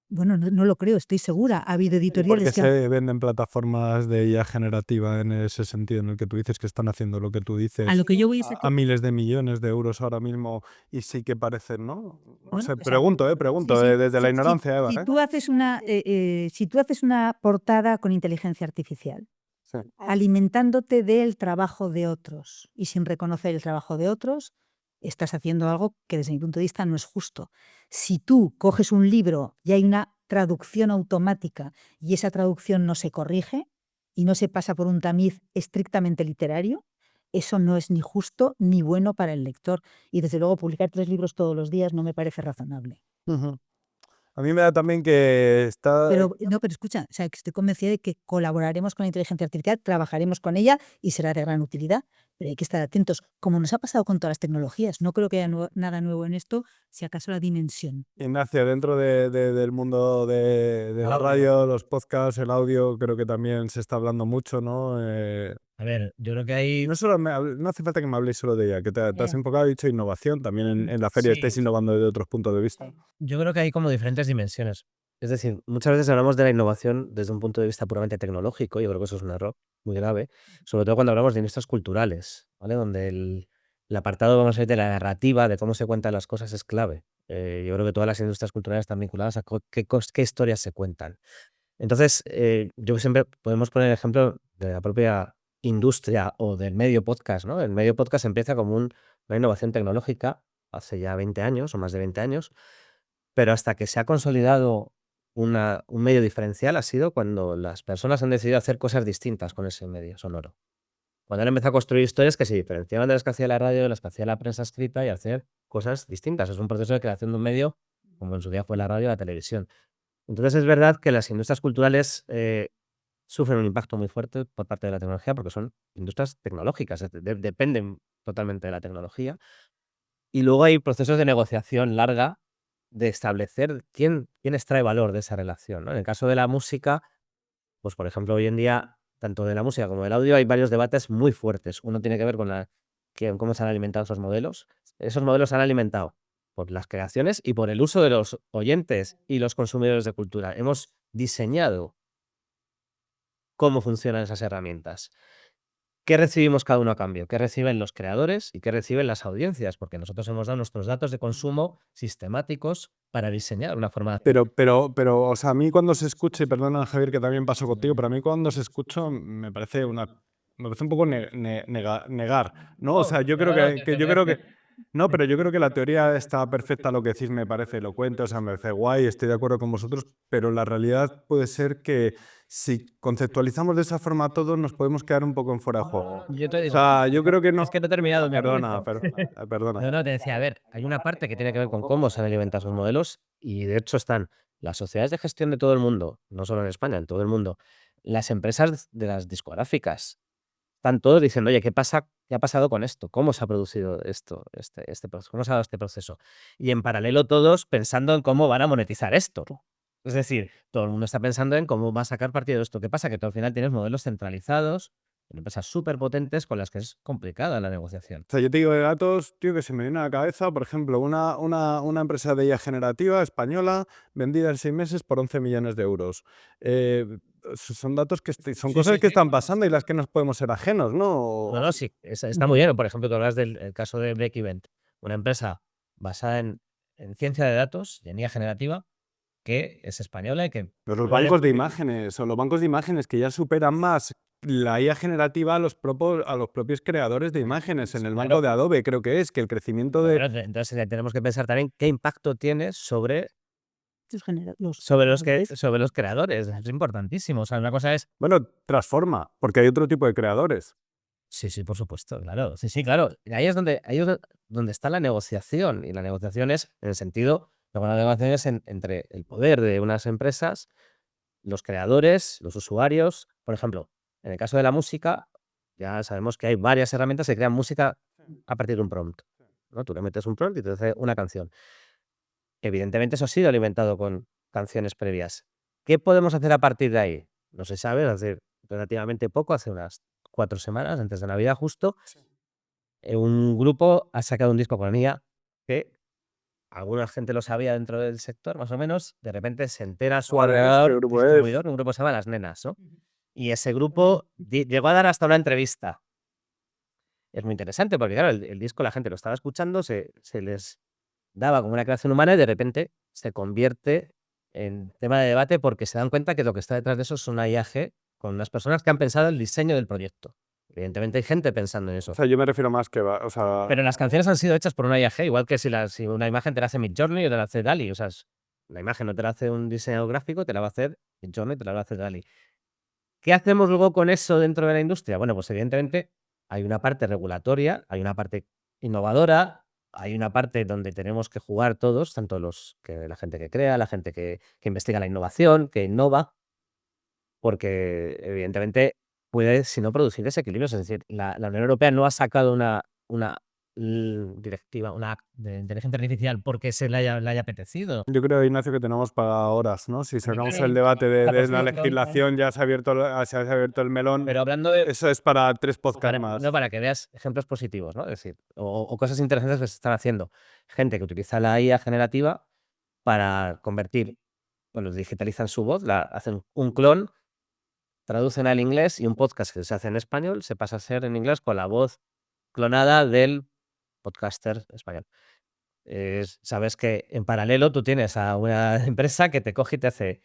bueno, no lo creo, estoy segura. Ha habido
¿Y por qué
editoriales que
se venden plataformas de IA generativa en ese sentido, en el que tú dices que están haciendo lo que tú
a
dices
lo que yo voy es a
a
que,
miles de millones de euros ahora mismo y sí que parecen, ¿no? No
bueno,
sé,
o sea,
pregunto,
sí, sí,
desde la ignorancia, Eva,
si tú haces una portada con inteligencia artificial,
Sí.
alimentándote del trabajo de otros y sin reconocer el trabajo de otros, estás haciendo algo que desde mi punto de vista no es justo. Si tú coges un libro y hay una traducción automática y esa traducción no se corrige y no se pasa por un tamiz estrictamente literario, eso no es ni justo ni bueno para el lector. Y desde luego publicar 3 libros todos los días no me parece razonable.
Ujú. A mí me da también que está...
Pero escucha, o sea, que estoy convencida de que colaboraremos con la inteligencia artificial, trabajaremos con ella y será de gran utilidad, pero hay que estar atentos, como nos ha pasado con todas las tecnologías. No creo que haya nada nuevo en esto, si acaso la dimensión.
Ignacio, dentro del mundo de
El
la
audio.
radio, los podcasts, el audio, creo que también se está hablando mucho, ¿no?
A ver, yo creo que hay...
No hace falta que me habléis solo de ella, que te has enfocado, dicho innovación, también en la feria estáis
Sí,
innovando desde otros puntos de vista.
yo creo que hay como diferentes dimensiones.
Es decir, muchas veces hablamos de la innovación desde un punto de vista puramente tecnológico. Yo creo que eso es un error muy grave, sobre todo cuando hablamos de industrias culturales, ¿vale? Donde el apartado, vamos a decir, de la narrativa, de cómo se cuentan las cosas es clave. Yo creo que todas las industrias culturales están vinculadas a qué historias se cuentan. Entonces, yo siempre podemos poner el ejemplo de la propia industria o del medio podcast, ¿no? El medio podcast empieza como una innovación tecnológica hace ya 20 años o más de 20 años, pero hasta que se ha consolidado un medio diferencial ha sido cuando las personas han decidido hacer cosas distintas con ese medio sonoro. Cuando han empezado a construir historias que se diferenciaban de las que hacía la radio, de las que hacía la prensa escrita y hacer cosas distintas. Es un proceso de creación de un medio, como en su día fue la radio y la televisión. Entonces es verdad que las industrias culturales sufren un impacto muy fuerte por parte de la tecnología porque son industrias tecnológicas, dependen totalmente de la tecnología. Y luego hay procesos de negociación larga de establecer quién extrae valor de esa relación, ¿no? En el caso de la música, pues por ejemplo, hoy en día, tanto de la música como del audio, hay varios debates muy fuertes. Uno tiene que ver con cómo se han alimentado esos modelos. Esos modelos se han alimentado por las creaciones y por el uso de los oyentes y los consumidores de cultura. Hemos diseñado cómo funcionan esas herramientas. ¿Qué recibimos cada uno a cambio? ¿Qué reciben los creadores y qué reciben las audiencias? Porque nosotros hemos dado nuestros datos de consumo sistemáticos para diseñar una forma de hacer.
Pero, o sea, a mí cuando se escucha, y perdona Javier que también pasó contigo, pero a mí cuando se escucha me parece un poco negar, ¿no? O sea, yo creo no, pero yo creo que la teoría está perfecta, lo que decís me parece elocuente, o sea, me parece guay, estoy de acuerdo con vosotros, pero la realidad puede ser que si conceptualizamos de esa forma todos nos podemos quedar un poco en fuera de juego.
Yo te
O
digo,
sea, yo creo que no...
es que no he terminado mi
Perdona,
argumento.
perdona.
No, te decía, a ver,
Hay una parte que tiene que ver con cómo se han alimentado esos modelos y de hecho están las sociedades de gestión de todo el mundo, no solo en España, en todo el mundo, las empresas de las discográficas, están todos diciendo, oye, ¿qué ha pasado con esto? ¿Cómo se ha producido esto, este proceso? ¿Cómo se ha dado este proceso? Y en paralelo todos pensando en cómo van a monetizar esto. Es decir, todo el mundo está pensando en cómo va a sacar partido de esto. ¿Qué pasa? Que tú al final tienes modelos centralizados, en empresas súper potentes con las que es complicada la negociación.
O sea, yo te digo de datos, tío, que se me viene a la cabeza, por ejemplo, una empresa de IA generativa española vendida en 6 meses por 11 millones de euros. Son datos que son cosas que están pasando y las que nos podemos ser ajenos, ¿no?
No, sí, está muy bien. Por ejemplo, tú hablas del caso de Break Event, una empresa basada en ciencia de datos y en IA generativa, que es española y que...
Pero los bancos de imágenes, o los bancos de imágenes que ya superan más la IA generativa a los propios creadores de imágenes. En el banco de Adobe creo que es, que el crecimiento de...
Pero entonces tenemos que pensar también qué impacto tiene sobre
los
creadores. Es importantísimo. O sea, una cosa es...
Bueno, transforma, porque hay otro tipo de creadores.
Sí, por supuesto, claro. Sí, claro. Y ahí es donde está la negociación. Y la negociación es, en el sentido, la negociación es entre el poder de unas empresas, los creadores, los usuarios. Por ejemplo, en el caso de la música, ya sabemos que hay varias herramientas que crean música a partir de un prompt, ¿no? Tú le metes un prompt y te hace una canción. Evidentemente, eso ha sido alimentado con canciones previas. ¿Qué podemos hacer a partir de ahí? No se sabe, hace relativamente poco, hace unas 4 semanas, antes de Navidad justo, un grupo ha sacado un disco con IA que alguna gente lo sabía dentro del sector, más o menos. De repente se entera su
¿Cuál es? ¿Qué
agregador
grupo es?
distribuidor, un grupo que se llama Las Nenas, ¿no? Y ese grupo llegó a dar hasta una entrevista. Es muy interesante porque, claro, el disco la gente lo estaba escuchando, se les daba como una creación humana y de repente se convierte en tema de debate porque se dan cuenta que lo que está detrás de eso es una IAG con unas personas que han pensado el diseño del proyecto. Evidentemente hay gente pensando en
O
eso.
sea, yo me refiero más que o sea,
Pero las canciones han sido hechas por una IAG, igual que si una imagen te la hace Midjourney o te la hace DALL-E. O sea, la imagen no te la hace un diseñador gráfico, te la va a hacer Midjourney, te la va a hacer DALL-E. ¿Qué hacemos luego con eso dentro de la industria? Bueno, pues evidentemente hay una parte regulatoria, hay una parte innovadora, hay una parte donde tenemos que jugar todos, tanto la gente que crea, la gente que investiga la innovación, que innova, porque evidentemente puede, si no, producir desequilibrios. Es decir, la Unión Europea no ha sacado una directiva, una de inteligencia artificial porque le haya apetecido.
yo creo, Ignacio, que tenemos para horas, ¿no? Si sacamos el
Sí.
debate de la
posición,
legislación, ya se ha abierto el melón.
Pero hablando de...
Eso es para 3 podcasts más.
No, para que veas ejemplos positivos, ¿no? Es decir, o cosas interesantes que se están haciendo. Gente que utiliza la IA generativa para convertir, bueno, digitalizan su voz, hacen un clon, traducen al inglés y un podcast que se hace en español se pasa a ser en inglés con la voz clonada del podcaster español. Sabes que en paralelo tú tienes a una empresa que te coge y te hace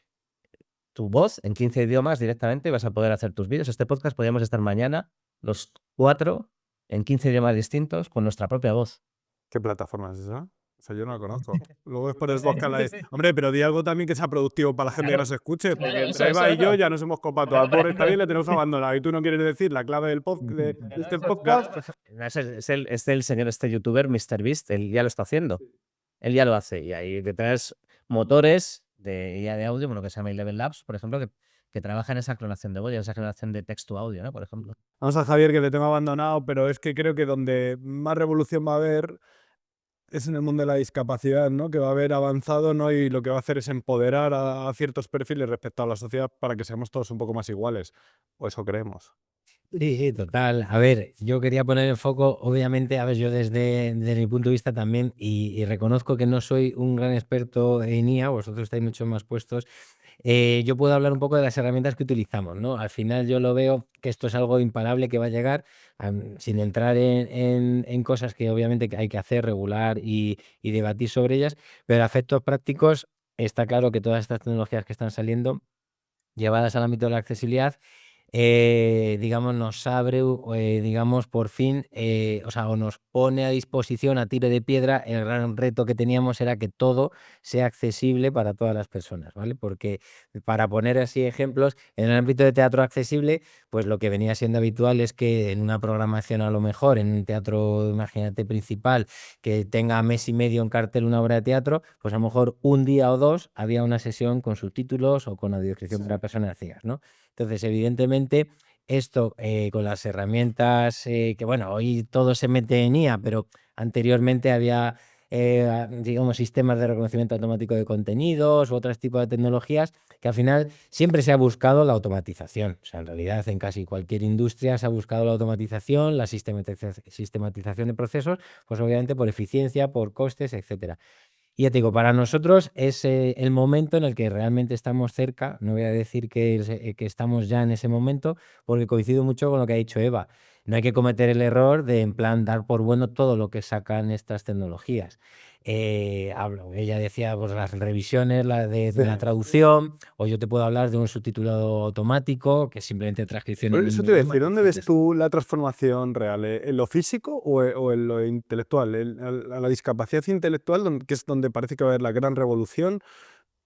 tu voz en 15 idiomas directamente y vas a poder hacer tus vídeos. Este podcast podríamos estar mañana, los 4, en 15 idiomas distintos con nuestra propia voz.
¿Qué plataforma es esa? O sea, yo no la conozco. Luego es por el podcast. Hombre, pero di algo también que sea productivo para la gente que nos escuche, porque entre Eva y yo ya nos hemos copado todas. Por esta bien le tenemos abandonado. Y tú no quieres decir la clave de este podcast.
Es el señor, este youtuber, MrBeast, él ya lo está haciendo. Él ya lo hace. Y hay detrás motores de IA de audio, bueno, que se llama Eleven Labs, por ejemplo, que trabaja en esa clonación de voz y en esa generación de texto a audio, ¿no? Por ejemplo.
Vamos a Javier, que le tengo abandonado, pero es que creo que donde más revolución va a haber es en el mundo de la discapacidad, ¿no? Que va a haber avanzado, ¿no? Y lo que va a hacer es empoderar a ciertos perfiles respecto a la sociedad para que seamos todos un poco más iguales. O eso creemos.
Sí, total. A ver, yo quería poner el foco, obviamente, a ver, yo desde mi punto de vista también, y reconozco que no soy un gran experto en IA, vosotros estáis mucho más puestos. Yo puedo hablar un poco de las herramientas que utilizamos, ¿no? Al final yo lo veo que esto es algo imparable que va a llegar, sin entrar en cosas que obviamente hay que hacer, regular y debatir sobre ellas, pero a efectos prácticos está claro que todas estas tecnologías que están saliendo, llevadas al ámbito de la accesibilidad, digamos, nos abre, digamos, por fin, o sea, o nos pone a disposición a tiro de piedra. El gran reto que teníamos era que todo sea accesible para todas las personas, ¿vale? Porque, para poner así ejemplos, en el ámbito de teatro accesible, pues lo que venía siendo habitual es que en una programación, a lo mejor, en un teatro, imagínate, principal, que tenga mes y medio en cartel una obra de teatro, pues a lo mejor un día o 2 había una sesión con subtítulos o con audiodescripción para personas ciegas, ¿no? Entonces, evidentemente, esto, con las herramientas, que bueno, hoy todo se mete en IA, pero anteriormente había, digamos, sistemas de reconocimiento automático de contenidos u otros tipos de tecnologías, que al final siempre se ha buscado la automatización. O sea, en realidad en casi cualquier industria se ha buscado la automatización, la sistematización de procesos, pues obviamente por eficiencia, por costes, etcétera. Y ya te digo, para nosotros es el momento en el que realmente estamos cerca. No voy a decir que estamos ya en ese momento, porque coincido mucho con lo que ha dicho Eva. No hay que cometer el error de, en plan, dar por bueno todo lo que sacan estas tecnologías. Ella decía, pues, las revisiones, de la traducción, o yo te puedo hablar de un subtitulado automático, que es simplemente transcripción en
Eso
un
te iba a
idioma,
decir, ¿dónde
que
ves tú la transformación real? ¿En lo físico o en lo intelectual? A la discapacidad intelectual, que es donde parece que va a haber la gran revolución,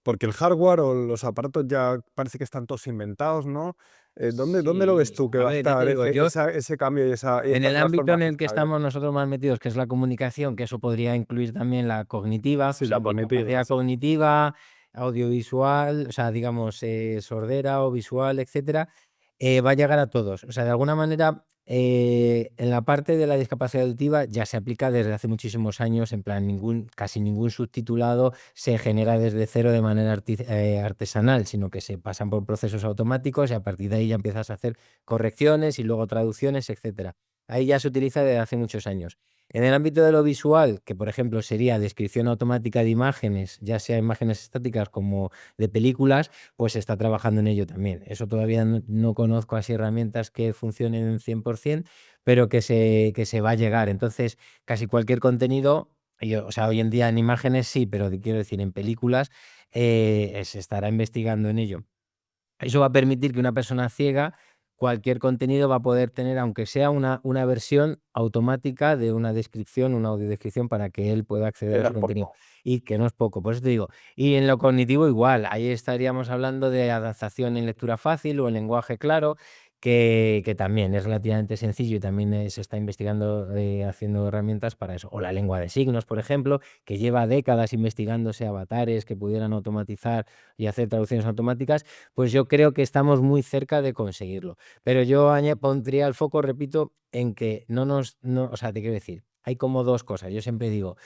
porque el hardware o los aparatos ya parece que están todos inventados, ¿no? ¿Dónde lo ves tú que
A
va a
ver, ya
estar
te digo, yo
ese cambio y esa
en el ámbito en el que
transformación?
estamos nosotros más metidos, que es la comunicación, que eso podría incluir también la cognitiva,
Sí, la cognitiva,
discapacidad
sí.
cognitiva, audiovisual, o sea, digamos, sordera o visual, etcétera, va a llegar a todos. O sea, de alguna manera, en la parte de la discapacidad auditiva ya se aplica desde hace muchísimos años. En plan, casi ningún subtitulado se genera desde cero de manera artesanal, sino que se pasan por procesos automáticos y a partir de ahí ya empiezas a hacer correcciones y luego traducciones, etcétera. ahí ya se utiliza desde hace muchos años. En el ámbito de lo visual, que por ejemplo sería descripción automática de imágenes, ya sea imágenes estáticas como de películas, pues se está trabajando en ello también. Eso todavía no conozco así herramientas que funcionen 100%, pero que se va a llegar. Entonces, casi cualquier contenido, o sea, hoy en día en imágenes sí, pero quiero decir, en películas se estará investigando en ello. Eso va a permitir que una persona ciega, cualquier contenido va a poder tener, aunque sea una versión automática de una descripción, una audiodescripción, para que él pueda acceder a ese contenido. Y que no es poco, por eso te digo. Y en lo cognitivo igual, ahí estaríamos hablando de adaptación en lectura fácil o en lenguaje claro, que también es relativamente sencillo y también se está investigando, haciendo herramientas para eso. O la lengua de signos, por ejemplo, que lleva décadas investigándose avatares que pudieran automatizar y hacer traducciones automáticas. Pues yo creo que estamos muy cerca de conseguirlo. Pero yo pondría el foco, repito, en que o sea, te quiero decir, hay como dos cosas. Yo siempre digo,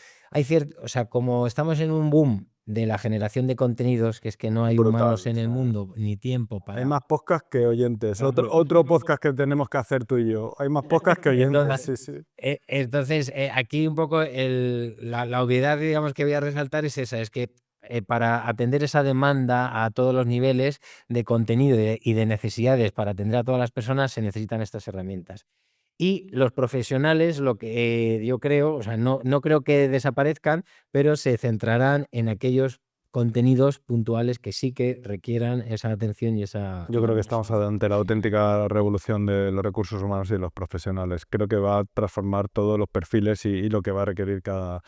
o sea, como estamos en un boom de la generación de contenidos, que es que no hay
Brutal,
humanos en
o
el
sea,
mundo ni tiempo
hay
para...
más podcast que oyentes.
Claro.
Otro podcast que tenemos que hacer tú y yo. Hay más podcast que oyentes,
Entonces,
sí, sí.
entonces, aquí un poco la obviedad, digamos, que voy a resaltar es esa, es que para atender esa demanda a todos los niveles de contenido y de necesidades para atender a todas las personas se necesitan estas herramientas. Y los profesionales, lo que yo creo, o sea, no creo que desaparezcan, pero se centrarán en aquellos contenidos puntuales que sí que requieran esa atención y esa...
Yo creo que estamos ante la auténtica revolución de los recursos humanos y de los profesionales. Creo que va a transformar todos los perfiles y lo que va a requerir cada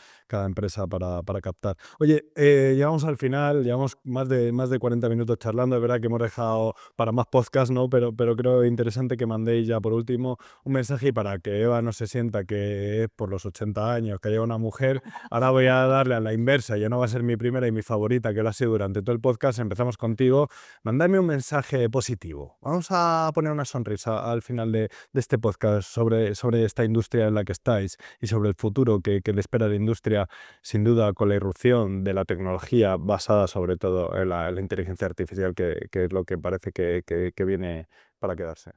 empresa para captar. Oye, llegamos al final, llevamos más de 40 minutos charlando. Es verdad que hemos dejado para más podcast, ¿no? Pero creo interesante que mandéis ya por último un mensaje y para que Eva no se sienta que es por los 80 años, que haya una mujer. Ahora voy a darle a la inversa, ya no va a ser mi primera y mi favorita, que lo ha sido durante todo el podcast. Empezamos contigo. Mandadme un mensaje positivo. Vamos a poner una sonrisa al final de este podcast sobre esta industria en la que estáis y sobre el futuro que le espera a la industria, sin duda con la irrupción de la tecnología basada sobre todo en la inteligencia artificial, que es lo que parece que viene para quedarse.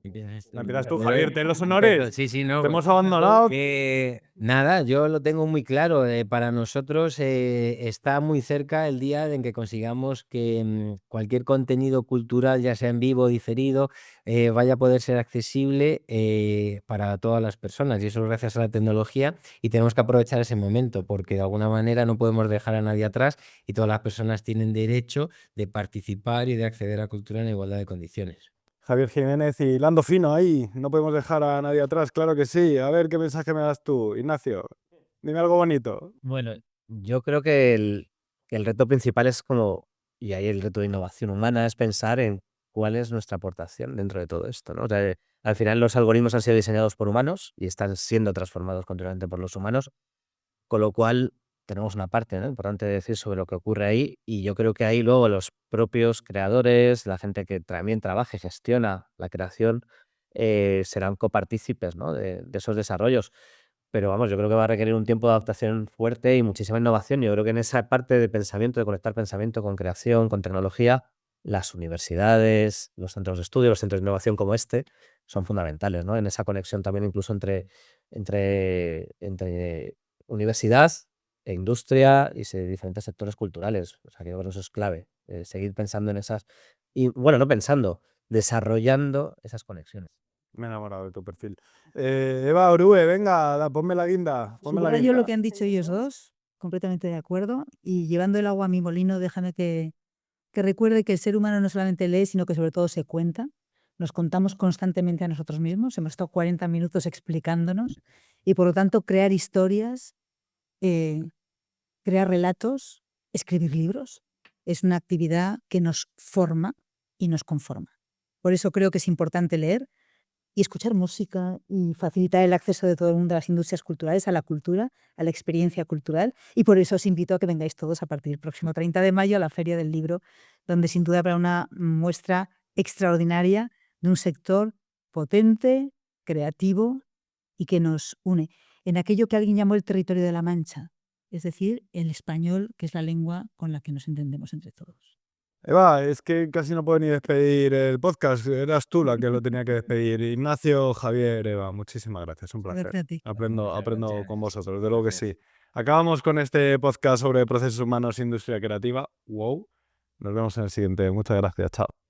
Empiezas tú, Javier, ten los honores.
Sí, sí, no.
Te hemos abandonado.
Nada, yo lo tengo muy claro. Para nosotros está muy cerca el día en que consigamos que cualquier contenido cultural, ya sea en vivo o diferido, vaya a poder ser accesible para todas las personas. Y eso es gracias a la tecnología. Y tenemos que aprovechar ese momento, porque de alguna manera no podemos dejar a nadie atrás y todas las personas tienen derecho de participar y de acceder a cultura en igualdad de condiciones.
Javier Jiménez y Lando Fino ahí. No podemos dejar a nadie atrás, claro que sí. A ver qué mensaje me das tú, Ignacio. Dime algo bonito.
Bueno, yo creo que el reto principal es y ahí el reto de innovación humana es pensar en cuál es nuestra aportación dentro de todo esto, ¿no? O sea, al final los algoritmos han sido diseñados por humanos y están siendo transformados continuamente por los humanos, con lo cual tenemos una parte, ¿no?, importante de decir sobre lo que ocurre ahí, y yo creo que ahí luego los propios creadores, la gente que también trabaja y gestiona la creación, serán copartícipes, ¿no?, de esos desarrollos. Pero vamos, yo creo que va a requerir un tiempo de adaptación fuerte y muchísima innovación. Yo creo que en esa parte de pensamiento, de conectar pensamiento con creación, con tecnología, las universidades, los centros de estudio, los centros de innovación como este, son fundamentales, ¿no? En esa conexión también incluso entre universidad e industria y diferentes sectores culturales. O sea, que yo creo que eso es clave, seguir pensando en esas, y bueno, no pensando, desarrollando esas conexiones.
Me he enamorado de tu perfil. Eva Orue, venga, ponme la guinda. Ponme la
Subrayo lo
guinda.
que han dicho ellos dos, completamente de acuerdo. Y llevando el agua a mi molino, déjame que recuerde que el ser humano no solamente lee, sino que sobre todo se cuenta. Nos contamos constantemente a nosotros mismos. Hemos estado 40 minutos explicándonos. Y por lo tanto, crear historias, crear relatos, escribir libros, es una actividad que nos forma y nos conforma. Por eso creo que es importante leer y escuchar música y facilitar el acceso de todo el mundo a las industrias culturales, a la cultura, a la experiencia cultural. Y por eso os invito a que vengáis todos a partir del próximo 30 de mayo a la Feria del Libro, donde sin duda habrá una muestra extraordinaria de un sector potente, creativo y que nos une en aquello que alguien llamó el territorio de la Mancha, es decir, el español, que es la lengua con la que nos entendemos entre todos.
Eva, es que casi no puedo ni despedir el podcast. Eras tú la que lo tenía que despedir. Ignacio, Javier, Eva, muchísimas gracias. Un placer.
Gracias a ti.
Aprendo
gracias.
con vosotros, de luego que
Gracias.
sí. Acabamos con este podcast sobre procesos humanos e industria creativa. Wow. Nos vemos en el siguiente. Muchas gracias. Chao.